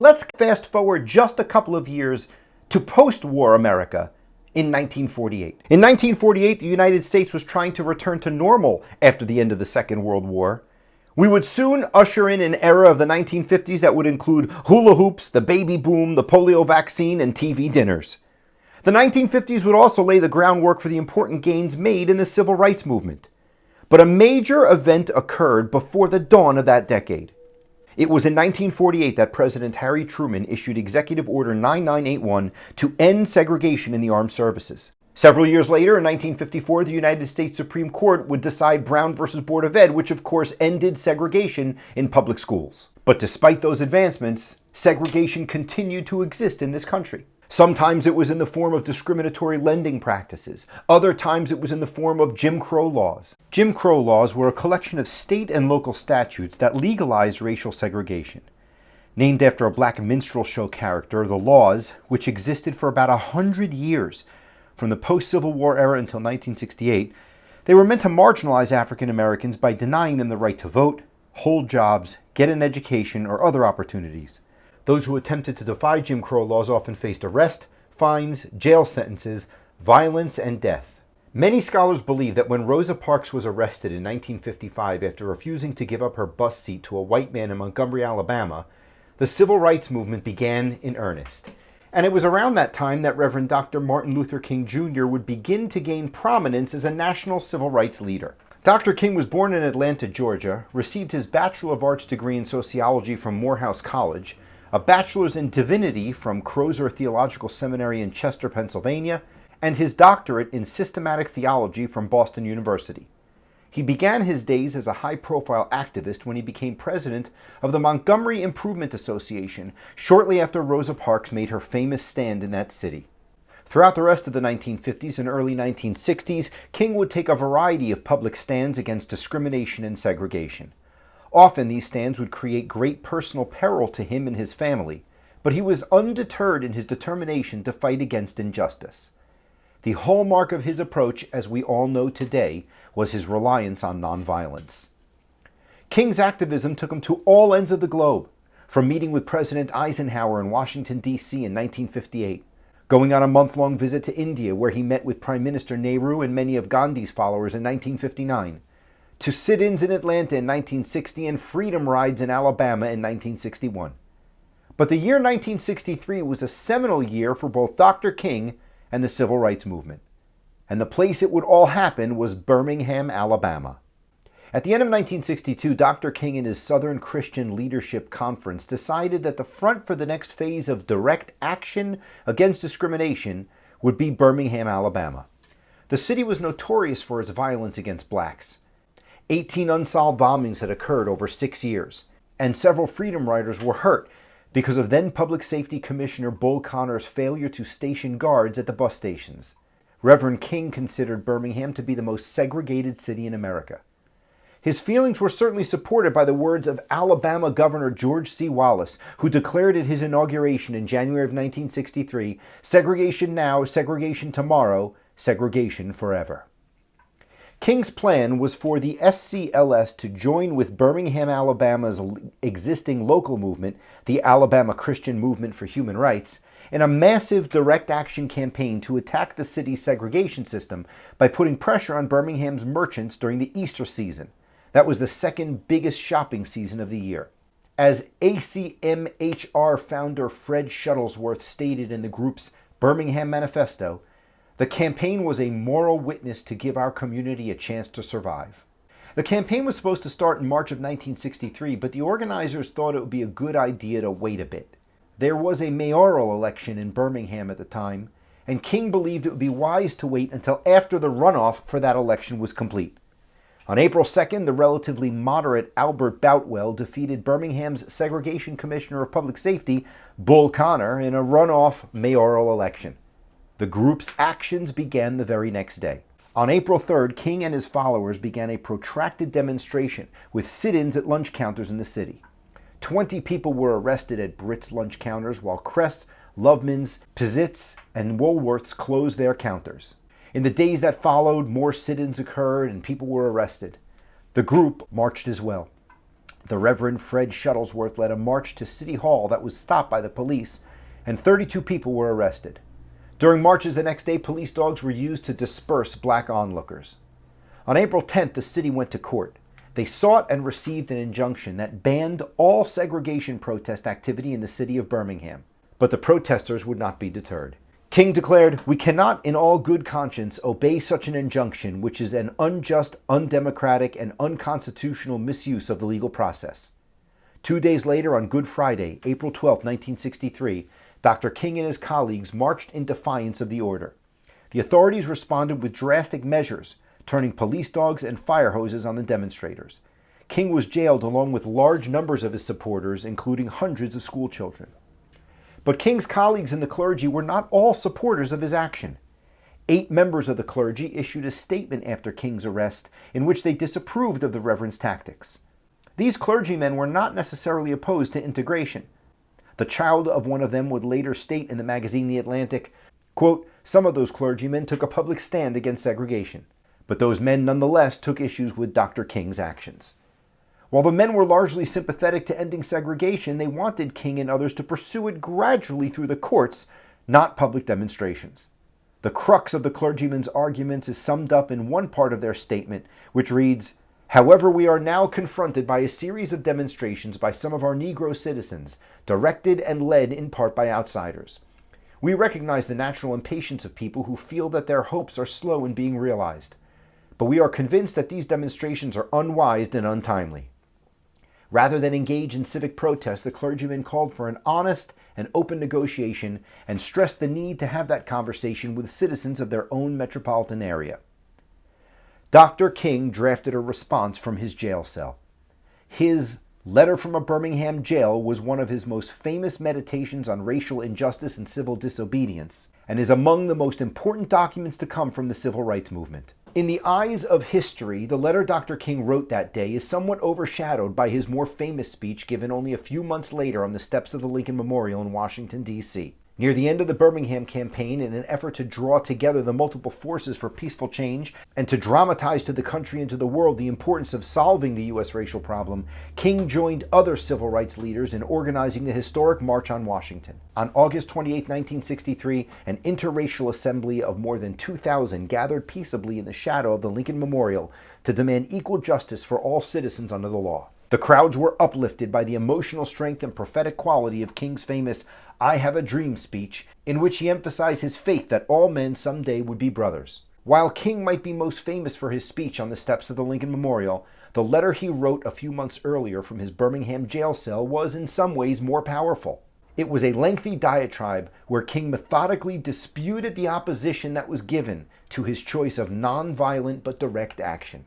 Let's fast forward just a couple of years to post-war America in 1948. In 1948, the United States was trying to return to normal after the end of the Second World War. We would soon usher in an era of the 1950s that would include hula hoops, the baby boom, the polio vaccine, and TV dinners. The 1950s would also lay the groundwork for the important gains made in the civil rights movement. But a major event occurred before the dawn of that decade. It was in 1948 that President Harry Truman issued Executive Order 9981 to end segregation in the armed services. Several years later, in 1954, the United States Supreme Court would decide Brown versus Board of Ed, which of course ended segregation in public schools. But despite those advancements, segregation continued to exist in this country. Sometimes it was in the form of discriminatory lending practices. Other times it was in the form of Jim Crow laws. Jim Crow laws were a collection of state and local statutes that legalized racial segregation. Named after a black minstrel show character, the laws, which existed for about 100 years, from the post-Civil War era until 1968, they were meant to marginalize African Americans by denying them the right to vote, hold jobs, get an education, or other opportunities. Those who attempted to defy Jim Crow laws often faced arrest, fines, jail sentences, violence, and death. Many scholars believe that when Rosa Parks was arrested in 1955 after refusing to give up her bus seat to a white man in Montgomery, Alabama, the civil rights movement began in earnest. And it was around that time that Reverend Dr. Martin Luther King Jr. would begin to gain prominence as a national civil rights leader. Dr. King was born in Atlanta, Georgia, received his Bachelor of Arts degree in sociology from Morehouse College, a bachelor's in divinity from Crozer Theological Seminary in Chester, Pennsylvania, and his doctorate in systematic theology from Boston University. He began his days as a high-profile activist when he became president of the Montgomery Improvement Association shortly after Rosa Parks made her famous stand in that city. Throughout the rest of the 1950s and early 1960s, King would take a variety of public stands against discrimination and segregation. Often these stands would create great personal peril to him and his family, but he was undeterred in his determination to fight against injustice. The hallmark of his approach, as we all know today, was his reliance on nonviolence. King's activism took him to all ends of the globe, from meeting with President Eisenhower in Washington, D.C. in 1958, going on a month-long visit to India where he met with Prime Minister Nehru and many of Gandhi's followers in 1959, to sit-ins in Atlanta in 1960 and freedom rides in Alabama in 1961. But the year 1963 was a seminal year for both Dr. King and the civil rights movement. And the place it would all happen was Birmingham, Alabama. At the end of 1962, Dr. King and his Southern Christian Leadership Conference decided that the front for the next phase of direct action against discrimination would be Birmingham, Alabama. The city was notorious for its violence against blacks. 18 unsolved bombings had occurred over 6 years, and several freedom riders were hurt because of then Public Safety Commissioner Bull Connor's failure to station guards at the bus stations. Reverend King considered Birmingham to be the most segregated city in America. His feelings were certainly supported by the words of Alabama Governor George C. Wallace, who declared at his inauguration in January of 1963, "Segregation now, segregation tomorrow, segregation forever." King's plan was for the SCLS to join with Birmingham, Alabama's existing local movement, the Alabama Christian Movement for Human Rights, in a massive direct action campaign to attack the city's segregation system by putting pressure on Birmingham's merchants during the Easter season. That was the second biggest shopping season of the year. As ACMHR founder Fred Shuttlesworth stated in the group's Birmingham Manifesto, the campaign was a moral witness to give our community a chance to survive. The campaign was supposed to start in March of 1963, but the organizers thought it would be a good idea to wait a bit. There was a mayoral election in Birmingham at the time, and King believed it would be wise to wait until after the runoff for that election was complete. On April 2nd, the relatively moderate Albert Boutwell defeated Birmingham's Segregation Commissioner of Public Safety, Bull Connor, in a runoff mayoral election. The group's actions began the very next day. On April 3rd, King and his followers began a protracted demonstration with sit-ins at lunch counters in the city. 20 people were arrested at Britt's lunch counters while Crest's, Loveman's, Pizzitt's, and Woolworth's closed their counters. In the days that followed, more sit-ins occurred and people were arrested. The group marched as well. The Reverend Fred Shuttlesworth led a march to City Hall that was stopped by the police, and 32 people were arrested. During marches the next day, police dogs were used to disperse black onlookers. On April 10th, the city went to court. They sought and received an injunction that banned all segregation protest activity in the city of Birmingham. But the protesters would not be deterred. King declared, "We cannot in all good conscience obey such an injunction, which is an unjust, undemocratic, and unconstitutional misuse of the legal process." 2 days later, on Good Friday, April 12, 1963, Dr. King and his colleagues marched in defiance of the order. The authorities responded with drastic measures, turning police dogs and fire hoses on the demonstrators. King was jailed along with large numbers of his supporters, including hundreds of school children. But King's colleagues in the clergy were not all supporters of his action. 8 members of the clergy issued a statement after King's arrest in which they disapproved of the Reverend's tactics. These clergymen were not necessarily opposed to integration. The child of one of them would later state in the magazine The Atlantic, quote, "Some of those clergymen took a public stand against segregation, but those men nonetheless took issues with Dr. King's actions." While the men were largely sympathetic to ending segregation, they wanted King and others to pursue it gradually through the courts, not public demonstrations. The crux of the clergymen's arguments is summed up in one part of their statement, which reads, "However, we are now confronted by a series of demonstrations by some of our Negro citizens, directed and led in part by outsiders. We recognize the natural impatience of people who feel that their hopes are slow in being realized, but we are convinced that these demonstrations are unwise and untimely." Rather than engage in civic protest, the clergymen called for an honest and open negotiation and stressed the need to have that conversation with citizens of their own metropolitan area. Dr. King drafted a response from his jail cell. His Letter from a Birmingham Jail was one of his most famous meditations on racial injustice and civil disobedience, and is among the most important documents to come from the civil rights movement. In the eyes of history, the letter Dr. King wrote that day is somewhat overshadowed by his more famous speech given only a few months later on the steps of the Lincoln Memorial in Washington, D.C. Near the end of the Birmingham campaign, in an effort to draw together the multiple forces for peaceful change and to dramatize to the country and to the world the importance of solving the U.S. racial problem, King joined other civil rights leaders in organizing the historic March on Washington. On August 28, 1963, an interracial assembly of more than 2,000 gathered peaceably in the shadow of the Lincoln Memorial to demand equal justice for all citizens under the law. The crowds were uplifted by the emotional strength and prophetic quality of King's famous "I Have a Dream" speech, in which he emphasized his faith that all men someday would be brothers. While King might be most famous for his speech on the steps of the Lincoln Memorial, the letter he wrote a few months earlier from his Birmingham jail cell was in some ways more powerful. It was a lengthy diatribe where King methodically disputed the opposition that was given to his choice of nonviolent but direct action.